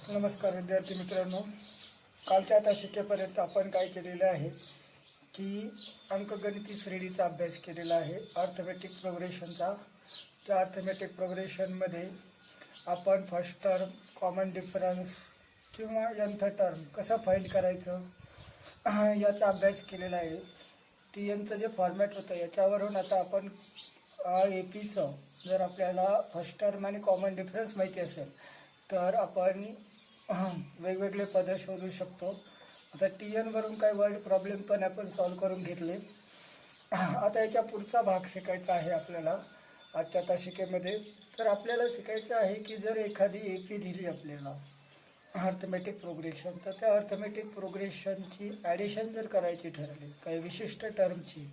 नमस्कार विद्यार्थी मित्रांनो, कालच्या आता शिकेपर्यंत आपण काय केलेलं आहे की अंकगणिती श्रेणीचा अभ्यास केलेला आहे, अर्थमॅटिक प्रोग्रेशनचा. त्या अर्थमॅटिक प्रोग्रेशनमध्ये आपण फर्स्ट टर्म, कॉमन डिफरन्स किंवा nth टर्म कसं फाइंड करायचं याचा अभ्यास केलेला आहे. टी एनचं जे फॉर्मॅट होतं याच्यावरून आता आपण ए पीचं जर आपल्याला फर्स्ट टर्म आणि कॉमन डिफरन्स माहिती असेल तर आपण वेगवेगळे पद शोधू शकतो. आता टी एनवरून काही वर्ड प्रॉब्लेम पण आपण सॉल्व करून घेतले. आता याच्या पुढचा भाग शिकायचा आहे आपल्याला आजच्या तासिकेमध्ये. तर आपल्याला शिकायचं आहे की जर एखादी ए पी दिली आपल्याला अर्थमॅटिक प्रोग्रेशन, तर त्या अर्थमॅटिक प्रोग्रेशनची ॲडिशन जर करायची ठरली काही विशिष्ट टर्मची,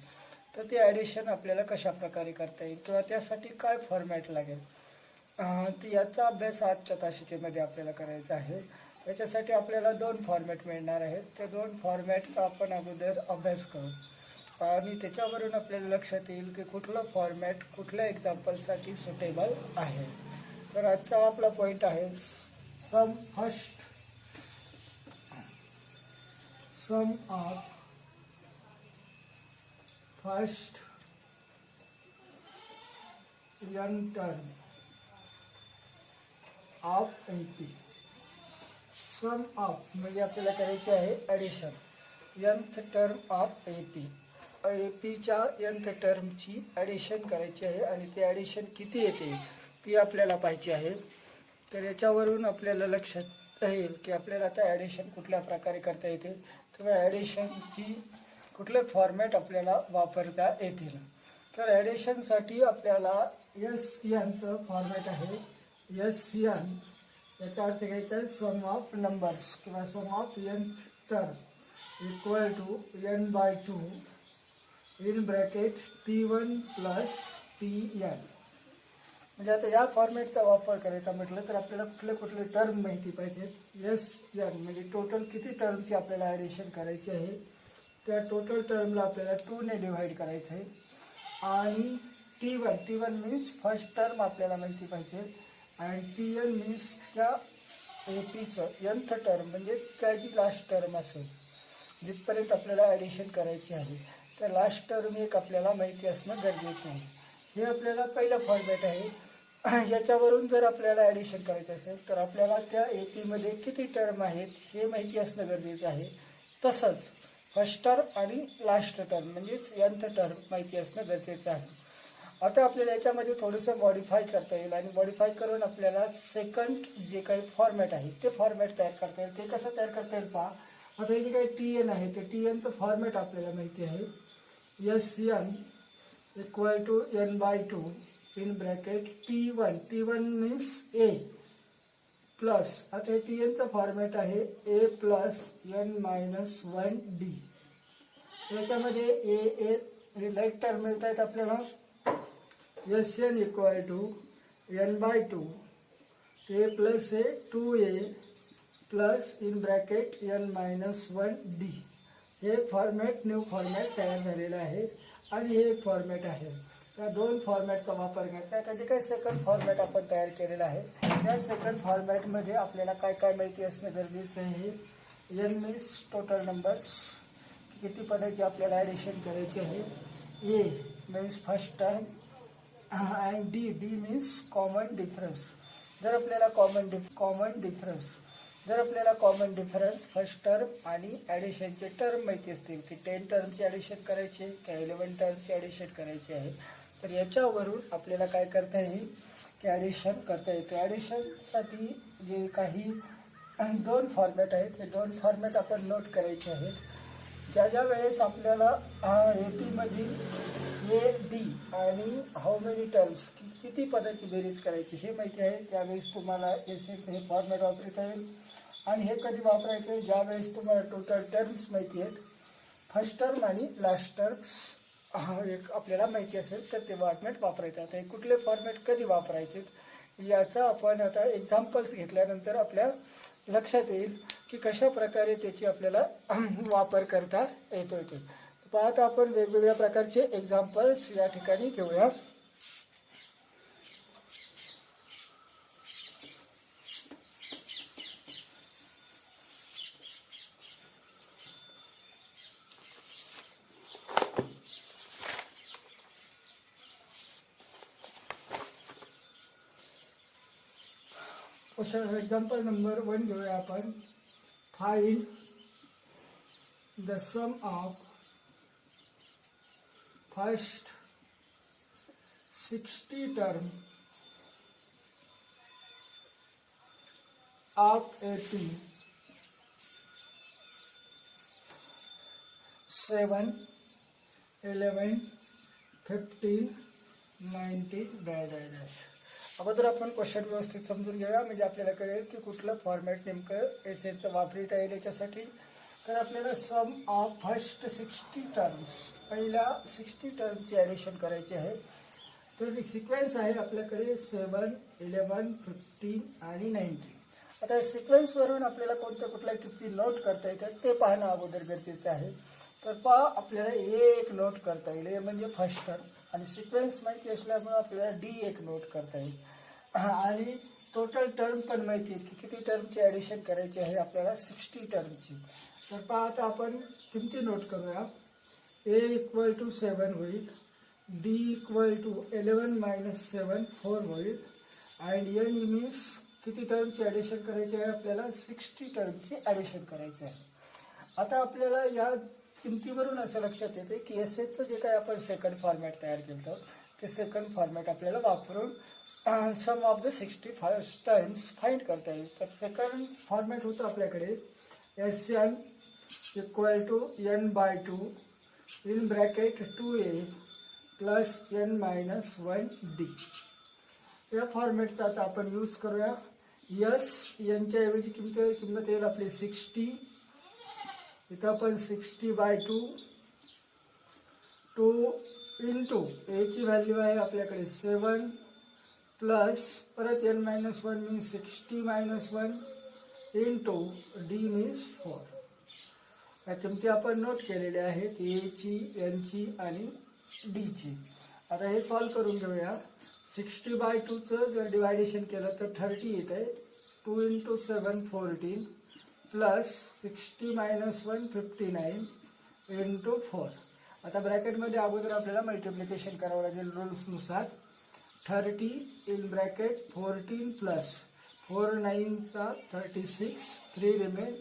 तर ते ॲडिशन आपल्याला कशा प्रकारे करता येईल किंवा त्यासाठी काय फॉर्मॅट लागेल, तर याचा अभ्यास आजच्या तासिकेमध्ये आपल्याला करायचा आहे. याच्यासाठी आपल्याला 2 फॉर्मॅट मिळणार आहेत. त्या 2 फॉर्मॅटचा आपण अगोदर अभ्यास करू आणि त्याच्यावरून आपल्याला लक्षात येईल की कुठलं फॉर्मॅट कुठल्या एक्झाम्पलसाठी सुटेबल आहे. तर आजचा आपला पॉईंट आहे sum of first n term of AP. Sum of म्हणजे आपल्याला करायचे आहे addition nth term of AP. एपीच्या nth टर्मची ॲडिशन करायची आहे आणि ती ॲडिशन किती येते ती आपल्याला पाहिजे आहे. तर याच्यावरून आपल्याला लक्षात येईल की आपल्याला आता ॲडिशन कुठल्या प्रकारे करता येते किंवा ॲडिशनची कुठले फॉर्मॅट आपल्याला वापरता येतील. तर ॲडिशनसाठी आपल्याला SCNचं फॉर्मॅट आहे. SCN याचा अर्थ घ्यायचा आहे सम ऑफ नंबर्स किंवा sum of nth term equal to n/2 in bracket T1 plus Tn. म्हणजे आता या फॉर्मॅटचा वापर करायचा म्हटलं तर आपल्याला कुठले टर्म माहिती पाहिजेत. SN म्हणजे टोटल किती टर्मची आपल्याला ॲडिशन करायची आहे. त्या टोटल टर्मला आपल्याला 2 ने डिव्हाइड करायचं आहे. आणि T1 मीन्स फर्स्ट टर्म आपल्याला माहिती पाहिजे आणि Tn मीन्स त्या एपीचं nth टर्म म्हणजेच त्याची लास्ट टर्म असेल जिथपर्यंत आपल्याला ॲडिशन करायची आहे. तर लास्ट टर्म एक आपल्याला माहिती असणं गरजेचं आहे. हे आपल्याला पहिलं फॉर्मॅट आहे. याच्यावरून जर आपल्याला ॲडिशन करायचं असेल तर आपल्याला त्या एपीमध्ये किती टर्म आहेत हे माहिती असणं गरजेचं आहे. तसंच फर्स्ट टर्म आणि लास्ट टर्म म्हणजेच nth टर्म माहिती असणं गरजेचं आहे. आता आपल्याला याच्यामध्ये थोडंसं मॉडिफाय करता येईल आणि मॉडिफाय करून आपल्याला सेकंड जे काही फॉर्मॅट आहे ते फॉर्मॅट तयार करता येईल. ते कसं तयार करता येईल पहा. आता हे जे काही TN आहे ते TNचं फॉर्मॅट आपल्याला माहिती आहे. SCN equal to n/2 in bracket T1 means A plus, आता TNचं फॉर्मॅट आहे A प्लस n-1D. याच्यामध्ये हे लाईक टर्म मिळत आहेत आपल्याला. SN equal to n/2 A plus A 2A plus in bracket n-1D. हे फॉर्मॅट न्यू फॉर्मॅट तयार झालेलं आहे आणि हे एक फॉर्मॅट आहे. त्या 2 फॉर्मॅटचा वापर करायचा आहे. त्याचे काही सेकंड फॉर्मॅट आपण तयार केलेला आहे. या सेकंड फॉर्मॅटमध्ये आपल्याला काय काय माहिती असणं गरजेचं आहे. n मीन्स टोटल नंबर्स, किती पदाची आपल्याला ॲडिशन करायची आहे. A मीन्स फर्स्ट टर्म आणि D मीन्स कॉमन डिफरन्स. जर आपल्याला कॉमन डिफरन्स फर्स्ट टर्म आणि ॲडिशनचे टर्म माहिती असतील की 10 टर्मची ॲडिशन करायची किंवा 11 टर्मची ॲडिशन करायची आहे, तर याच्यावरून आपल्याला काय करता येईल की ॲडिशन करता येते. ॲडिशनसाठी जे काही 2 फॉर्मॅट आहेत हे 2 फॉर्मॅट आपण नोट करायचे आहेत. ज्या वेळेस आपल्याला एपीमधील AD आणि हाऊ मेनी टर्म्स किती पदाची बेरीज करायची हे माहिती आहे, त्यावेळेस तुम्हाला SNचं हे फॉर्मॅट वापरता येईल. आणि हे कधी वापरायचं ज्यावेळेस तुम्हाला टोटल टर्म्स माहिती आहेत, फर्स्ट टर्म आणि लास्ट टर्म्स एक आपल्याला माहिती असेल तर ते फॉर्मॅट वापरायचं. आता हे कुठले फॉर्मॅट कधी वापरायचे याचा आपण आता एक्झाम्पल्स घेतल्यानंतर आपल्या लक्षात येईल की कशा प्रकारे त्याची आपल्याला वापर करता येतो. पाहता आपण वेगवेगळ्या प्रकारचे एक्झाम्पल्स या ठिकाणी घेऊया. क्वेश्चन एक्झाम्पल नंबर 1 घेऊया आपण. Find the sum of first 60 term of AP 7, 11, 15, 19 अगोदर आपण क्वेश्चन व्यवस्थित समजून घेऊया, म्हणजे आपल्याला कळेल की कुठलं फॉर्मॅट नेमकं एसेचं वापरता येईल याच्यासाठी. तर आपल्याला सम ऑफ फर्स्ट 60 टर्म्स, पहिल्या 60 टर्मची ॲडिशन करायची आहे. तर एक सिक्वेन्स आहे आपल्याकडे 7, 11, 15 आणि 19. आता सिक्वेन्सवरून आपल्याला कुठल्या किमती नोट करता येतात ते पाहणं अगोदर गरजेचं आहे. तर पहा, आपल्याला एक नोट करता येईल, ए म्हणजे फर्स्ट टर्म, आणि सिक्वेन्स माहिती असल्यामुळे आपल्याला डी एक नोट करता येईल, आणि टोटल टर्म पण माहिती आहे की किती टर्मची ॲडिशन करायची आहे आपल्याला 60 टर्मची. तर पहा, आता आपण किमती नोट करूया. ए इक्वल टू 7 होईल, डी इक्वल टू 11 मायनस 7 4 होईल, आणि एन मीन्स किती टर्मची ॲडिशन करायची आहे आपल्याला 60 टर्मची ॲडिशन करायची आहे. आता आपल्याला या किमतीवरून असं लक्षात येते की एसएचचं जे काय आपण सेकंड फॉर्मॅट तयार केलं ते सेकंड फॉर्मॅट आपल्याला वापरून sum of the 60 terms find करता येईल. तर सेकंड फॉर्मॅट होतं आपल्याकडे S n equal to n by 2 in bracket 2a plus n minus 1d. या फॉर्मॅटचा आता आपण यूज करूया. यस यांच्याऐवजी किंमत येईल आपली 60. इथं आपण 60/2 इंटू एची व्हॅल्यू आहे आपल्याकडे 7 प्लस परत n minus 1 means 60 - 1 into D means 4. या किमती आपण नोट केलेल्या आहेत, एची, एनची आणि डीची. आता हे सॉल्व करून घेऊया. 60/2चं जर डिवायडेशन केलं तर 30 येत आहे. 2 इंटू 7 14 प्लस 60 - 1 59 इंटू 4. आता ब्रॅकेटमध्ये अगोदर आपल्याला मल्टिप्लिकेशन करावं लागेल रूल्सनुसार. 30 in bracket 14 plus 4 9चा 36, 3 remain,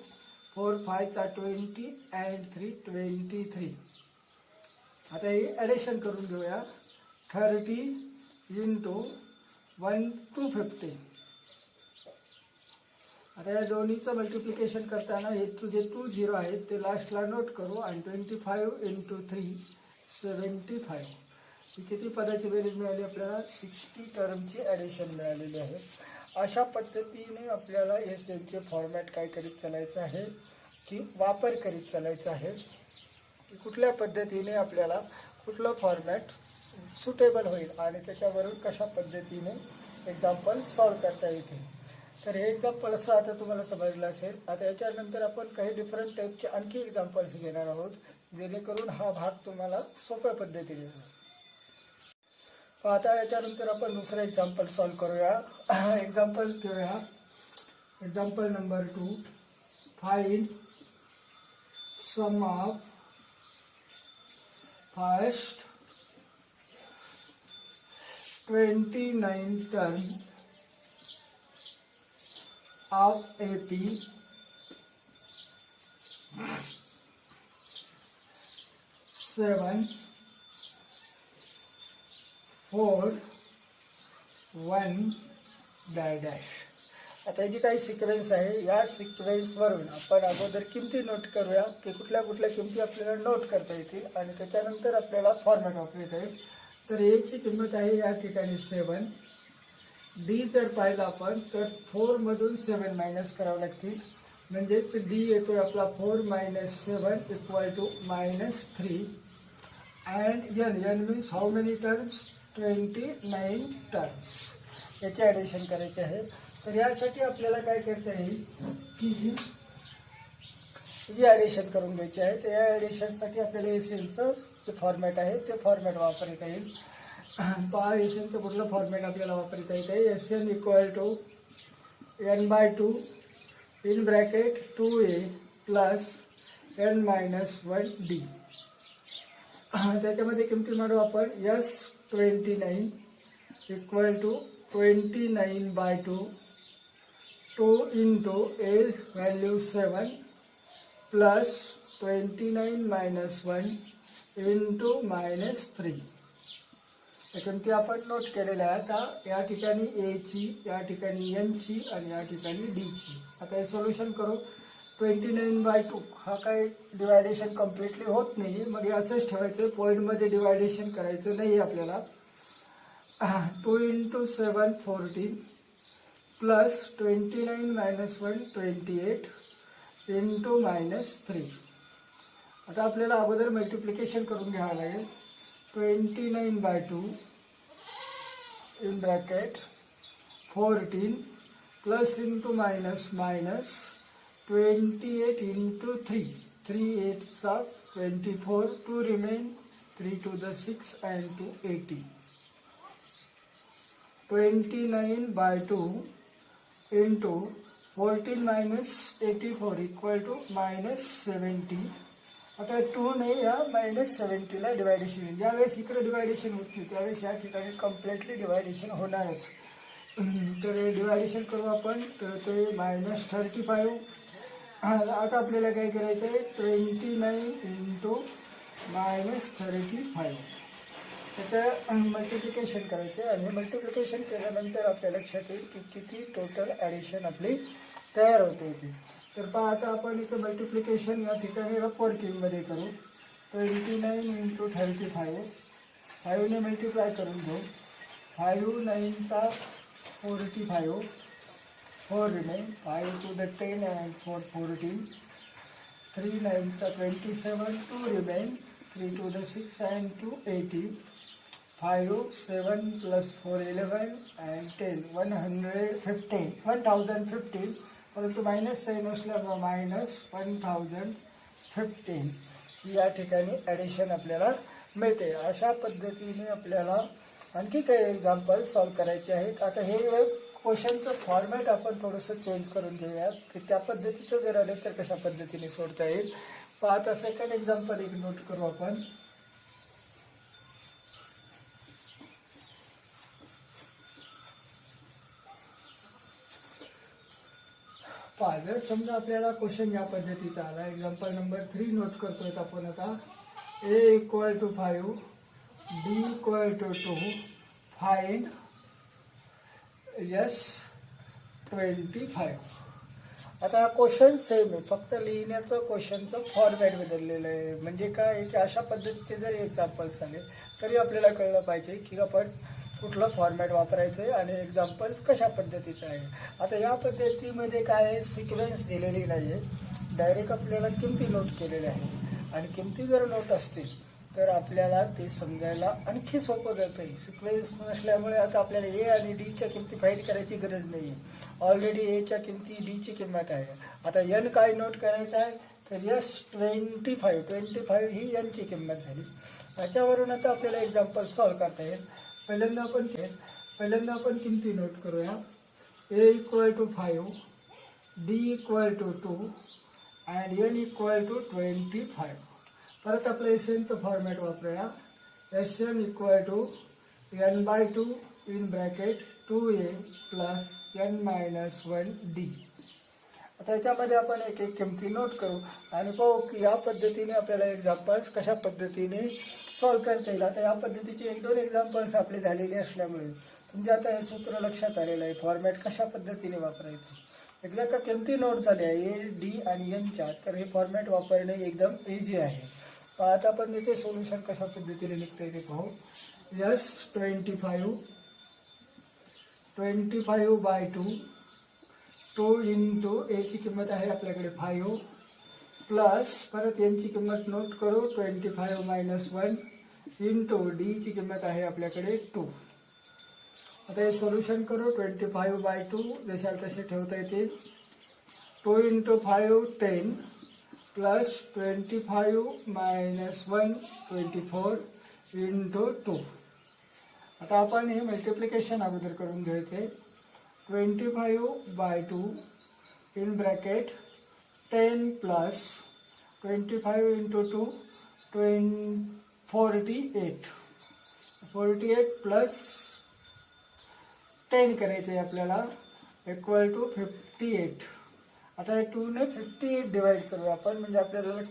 4 5चा 20 and 3 23. आता हे ॲडिशन करून घेऊया. 30 इंटू 1 to 15. आता या दोन्हीचं मल्टिप्लिकेशन करताना हे जे 2 0 आहेत ते लास्टला नोट करू, आणि 25 इंटू 3 75. ही किती पदाची बेरीज मिळाली आपल्याला 60 टर्मची ॲडिशन मिळालेली आहे. अशा पद्धतीने आपल्याला एस एनचे फॉर्मॅट काय करीत चालायचं आहे की वापर करीत चालायचं आहे की कुठल्या पद्धतीने आपल्याला कुठलं फॉर्मॅट सुटेबल होईल आणि त्याच्यावरून कशा पद्धतीने एक्झाम्पल सॉल्व करता येतील. तर हे एक्झाम्पल असं आता तुम्हाला समजलं असेल. आता याच्यानंतर आपण काही डिफरंट टाईपचे आणखी एक्झाम्पल्स घेणार आहोत, जेणेकरून हा भाग तुम्हाला सोप्या पद्धतीने होईल. आता याच्यानंतर आपण दुसरं एक्झाम्पल सॉल्व करूया. एक्झाम्पल घेऊया. Example number 2. Find sum of first 29 term of AP 7 4 1 dash. आता जी काही सिक्वेन्स आहे या सिक्वेन्सवरून आपण अगोदर किमती नोट करूया की कुठल्या किमती आपल्याला नोट करता येतील, आणि त्याच्यानंतर आपल्याला फॉर्मॅट वापरता येईल. तर एची किंमत आहे या ठिकाणी 7. डी जर पाहिलं आपण तर 4 मधून 7 मायनस करावं लागतील, म्हणजेच डी येतोय आपला 4 - 7 equal to -3. And n means how many terms 29 terms. याचे ॲडिशन करायचे आहे. तर यासाठी आपल्याला काय करता येईल की जी ॲडिशन करून घ्यायची आहे. तर या ॲडिशनसाठी आपल्याला एसएनचं जे फॉर्मॅट आहे ते फॉर्मॅट वापरता येईल. पहा, एसएनचं कुठलं फॉर्मॅट आपल्याला वापरता येत आहे. S n equal to n/2 in bracket 2a plus n minus 1d. त्याच्यामध्ये किमती मांडू आपण. S29 equal to 29/2 2 into A value 7 plus 29 minus 1 into minus 3. एकूण ते आपण नोट केलेलं आहे. आता या ठिकाणी ए ची, या ठिकाणी एन ची आणि या ठिकाणी डी ची. आता हे सोल्युशन करू. 29/2 हा काय डिवायडेशन कम्प्लिटली होत नाही, मग हे असंच ठेवायचं, पॉईंटमध्ये डिवायडेशन करायचं नाही आपल्याला. 2 into 7 14 plus 29 minus 1 28 into minus 3. आता आपल्याला अगोदर मल्टिप्लिकेशन करून घ्यावं लागेल. 29/2 in bracket 14 plus into minus minus 28 into 3. 3 8s are 24, 2 remain, 3 to the 6 and 2 80. 29/2 into 14 minus 84 equal to minus 70. आता 2 ने या minus 70 ला डिवायडेशन होईल. ज्यावेळेस इकडे डिवायडेशन होत नाही त्यावेळेस या ठिकाणी कम्प्लिटली डिवायडेशन होणारच. तर डिवायडेशन करू आपण. तर ते -35. आता आपल्याला काय करायचं आहे, 29 into -35 त्याचं मल्टिप्लिकेशन करायचं आहे. आणि मल्टिप्लिकेशन केल्यानंतर आपल्या लक्षात येईल की किती टोटल ॲडिशन आपली तयार होते ते. तर पहा आता आपण इथं मल्टिप्लिकेशन या ठिकाणी रफ वर्किंगमध्ये करू. 29 into 35 5 ने मल्टिप्लाय करून घेऊ. 5 9s 45, 4 remain, 5 to the 10 and 4 14, 3 9s 27, 2 remain, 3 to the 6 and 2 80, 5 7 plus 4 11 and 10 1015, परंतु मायनस साईन असल्यामुळे -1015 या ठिकाणी ॲडिशन आपल्याला मिळते. अशा पद्धतीने आपल्याला आणखी काही एक्झाम्पल सॉल्व करायचे आहेत. आता हे क्वेश्चनचं फॉर्मॅट आपण थोडंसं चेंज करून घेऊयात की त्या पद्धतीचं जर आले तर कशा पद्धतीने सोडता येईल. आता सेकंड एक्झाम्पल एक नोट करू आपण. जर समजा आपल्याला क्वेश्चन या पद्धतीचा आला. एक्झाम्पल नंबर 3 नोट करतोय आपण आता. A equal to 5, B equal to 2, find S 25. आता क्वेश्चन सेम आहे, फक्त लिहिण्याचं क्वेश्चनचं फॉर्मॅट बदललेलं आहे. म्हणजे काय की अशा पद्धतीचे जर एक्झाम्पल्स आले तरी आपल्याला कळलं पाहिजे की आपण कुठलं फॉर्मॅट वापरायचं आहे आणि एक्झाम्पल्स कशा पद्धतीचं आहे. आता या पद्धतीमध्ये काय आहे, सिक्वेन्स दिलेली नाही आहे, डायरेक्ट आपल्याला किमती नोट केलेल्या आहे. आणि किमती जर नोट असतील तर आपल्याला ते समजायला आणखी सोपं जातं आहे. सिक्वेन्स नसल्यामुळे आता आपल्याला ए आणि डीच्या किमती फाईंड करायची गरज नाही आहे. ऑलरेडी एच्या किमती डीची किंमत आहे. आता एन काय नोट करायचं आहे तर यस 25 ही एनची किंमत झाली. त्याच्यावरून आता आपल्याला एक्झाम्पल सॉल्व करता येईल. पहिल्यांदा आपण किमती नोट करूया. A equal to 5, D equal to 2 and N equal to 25. परत आपलं एसएनचं फॉर्मॅट वापरूया. SN equal to n/2 in bracket 2a plus n-1d. आता याच्यामध्ये आपण एक एक किमती नोट करू आणि पाहू की या पद्धतीने आपल्याला एक्झाम्पल्स कशा पद्धतीने सॉल्व करता येईल. आता या पद्धतीचे 1-2 एक्झाम्पल्स आपले झालेले असल्यामुळे तुमच्या आता हे सूत्र लक्षात आलेलं आहे, फॉर्मॅट कशा पद्धतीने वापरायचं. एकदा का किमती नोट झाल्या ए डी आणि एनच्या, तर हे फॉर्मॅट वापरणे एकदम इझी आहे. आता आपण याचे सोल्युशन कशा पद्धतीने निघतं ते पाहू. यस 25/2 2 इंटू एची किंमत आहे आपल्याकडे 5 प्लस परत एनची किंमत नोट करू 25 - 1 इंटू डीची किंमत आहे आपल्याकडे 2. आता हे सोल्युशन करू. 25/2 जशाल तसे ठेवता येतील. 2 इंटू 5 10 प्लस 25 - 1 24 इंटू 2. आता आपण हे मल्टिप्लिकेशन अगोदर करून घ्यायचे. 25/2 in bracket 10 plus 25 into 2 48 plus 10 करायचं आहे आपल्याला. Equal to 58. आता हे 2 ने 58 डिवाइड करूया आपण, म्हणजे आपल्याला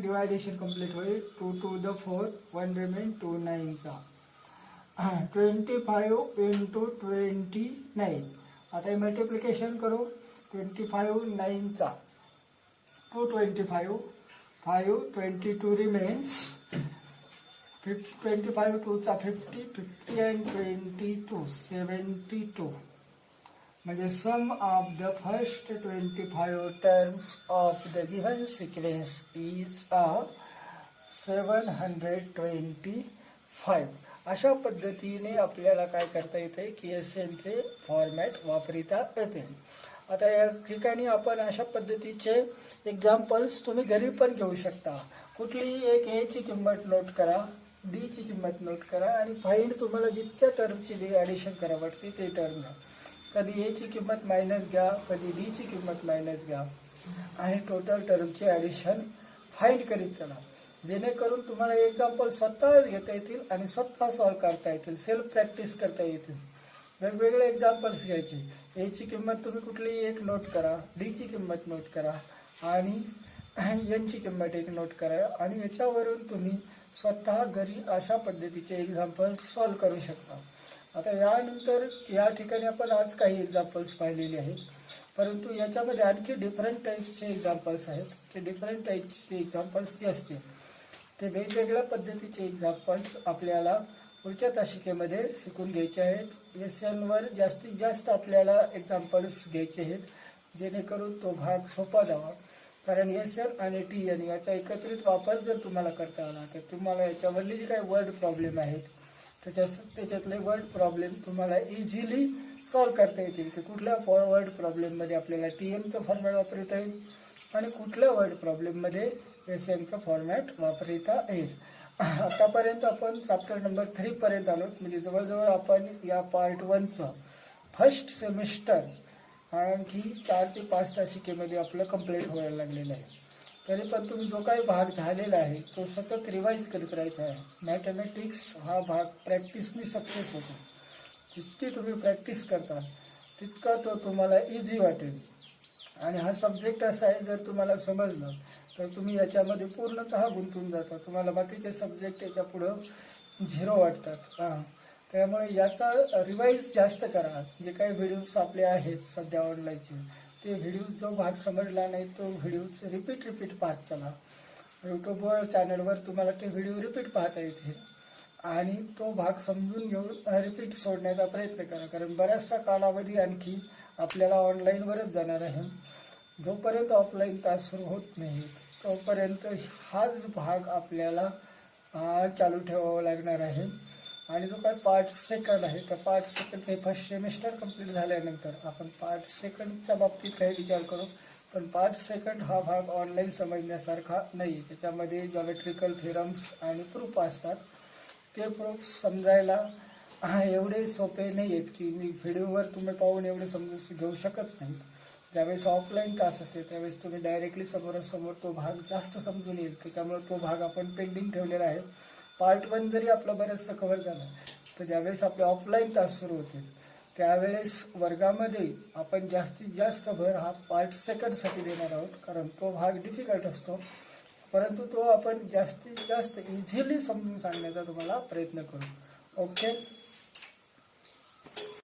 डिवायडेशन कम्प्लीट होईल. 2 to the 4, 1 रिमेन, 2 9चा 25 इंटू 29. आता हे मल्टिप्लिकेशन करू. 25 9चा 225, 5 22 रिमेन्स. 25 2चा 50, 50 and 22 72. म्हणजे sum of the first 25 terms of the given sequence is 725. अशा पद्धतीने आपल्याला काय करता येते की एसएनचे फॉर्मॅट वापरता येते. आता या ठिकाणी आपण अशा पद्धतीचे एक्झाम्पल्स तुम्ही घरी पण घेऊ शकता. कुठलीही एक एची किंमत नोट करा, डी ची किंमत नोट करा आणि फाइंड तुम्हाला जितक्या टर्मची ॲडिशन करा वाटते ते टर्म घ्या. कधी एची किंमत मायनस घ्या, कधी डी ची किंमत मायनस घ्या आणि टोटल टर्मची ॲडिशन फाइंड करीत चला. जेणेकरून तुम्हाला एक्झाम्पल स्वतः घेता येतील आणि स्वतः सॉल्व्ह करता येतील, सेल्फ प्रॅक्टिस करता येतील. वेगवेगळे एक्झाम्पल्स घ्यायचे. एची किंमत तुम्ही कुठलीही एक नोट करा, डीची किंमत नोट करा आणि एनची किंमत एक नोट करा आणि याच्यावरून तुम्ही स्वतः घरी अशा पद्धतीचे एक्झाम्पल सॉल्व्ह करू शकता. आता यानंतर या ठिकाणी आपण आज काही एक्झाम्पल्स पाहिलेले आहेत, परंतु याच्यामध्ये आणखी डिफरंट टाईप्सचे एक्झाम्पल्स आहेत. ते डिफरंट टाईप्सचे एक्झाम्पल्स जे असतील ते वेगवेगळ्या पद्धतीचे एक्झाम्पल्स आपल्याला पुढच्या तासिकेमध्ये शिकून घ्यायचे आहेत. एसएनवर जास्तीत जास्त आपल्याला एक्झाम्पल्स घ्यायचे आहेत, जेणेकरून तो भाग सोपा जावा. कारण एसएन आणि टीएन याचा एकत्रित वापर जर तुम्हाला करता आला तर तुम्हाला याच्यावरले जे काही वर्ड प्रॉब्लेम आहेत त्याच्यातले वर्ड प्रॉब्लेम तुम्हाला इझिली सॉल्व्ह करता येतील की कुठल्या वर्ड प्रॉब्लेममध्ये आपल्याला टीएनचं फॉर्मॅट वापरता येईल आणि कुठल्या वर्ड प्रॉब्लेममध्ये एसएनचं फॉर्मॅट वापरता येईल. आतापर्यंत आपण चॅप्टर नंबर 3 पर्यंत आलो. म्हणजे जवळजवळ आपण या पार्ट 1चं फर्स्ट सेमिस्टर आणखी 4 ते 5 तासिकेमध्ये आपलं कंप्लीट व्हायला लागलेलं आहे. तरी पण तुम्ही जो काही भाग झालेला आहे तो सतत रिवाईज करत राहायचा आहे. मॅथमॅटिक्स हा भाग प्रॅक्टिसनी सक्सेस होतो. जितकी तुम्ही प्रॅक्टिस करता तितका तो तुम्हाला इझी वाटेल. आणि हा सब्जेक्ट असा आहे, जर तुम्हाला समजलं तर तुम्ही याच्यामध्ये पूर्णतः गुंतून जाता. तुम्हाला बाकीचे सब्जेक्ट याच्या पुढं झिरो वाटतात. त्यामुळे याचा रिवाईज जास्त करा. जे काही व्हिडिओज आपले आहेत सध्या ऑनलाईनचे ते व्हिडिओज जो भाग समजला नाही तो व्हिडिओज रिपीट पाहत चला. यूट्यूबवर चॅनलवर तुम्हाला ते व्हिडिओ रिपीट पाहता येतील आणि तो भाग समजून घेऊन रिपीट सोडण्याचा प्रयत्न करा. कारण बराचसा कालावधी आणखी आपल्याला ऑनलाईनवरच जाणार आहे. जोपर्यंत ऑफलाईन तास सुरू होत नाही तोपर्यंत हाच भाग आपल्याला चालू ठेवावा लागणार आहे. आणि जो काही पार्ट सेकंड आहे त्या पार्ट सेकंडचे फर्स्ट सेमिस्टर कंप्लीट झाल्यानंतर आपण पार्ट सेकंडच्या बाबतीत काही विचार करू. पण पार्ट सेकंड हा भाग ऑनलाईन समजण्यासारखा नाही. त्याच्यामध्ये जॉमेट्रिकल थेरम्स आणि प्रूफ असतात. ते प्रूफ समजायला एवढे सोपे नाही आहेत की मी व्हिडिओवर तुम्ही पाहून एवढे समजून घेऊ शकत नाही. ज्यावेळेस ऑफलाईन क्लास असते त्यावेळेस तुम्ही डायरेक्टली समोरासमोर तो भाग जास्त समजून येईल. त्याच्यामुळे तो भाग आपण पेंडिंग ठेवलेला आहे. पार्ट 1 जरी आपलं बरंचसं कव्हर झालं तर ज्यावेळेस आपले ऑफलाईन तास सुरू होतील त्यावेळेस वर्गामध्ये आपण जास्तीत जास्त भर हा पार्ट सेकंडसाठी देणार आहोत. कारण तो भाग डिफिकल्ट असतो, परंतु तो आपण जास्तीत जास्त इझिली समजून सांगण्याचा तुम्हाला प्रयत्न करू. ओके.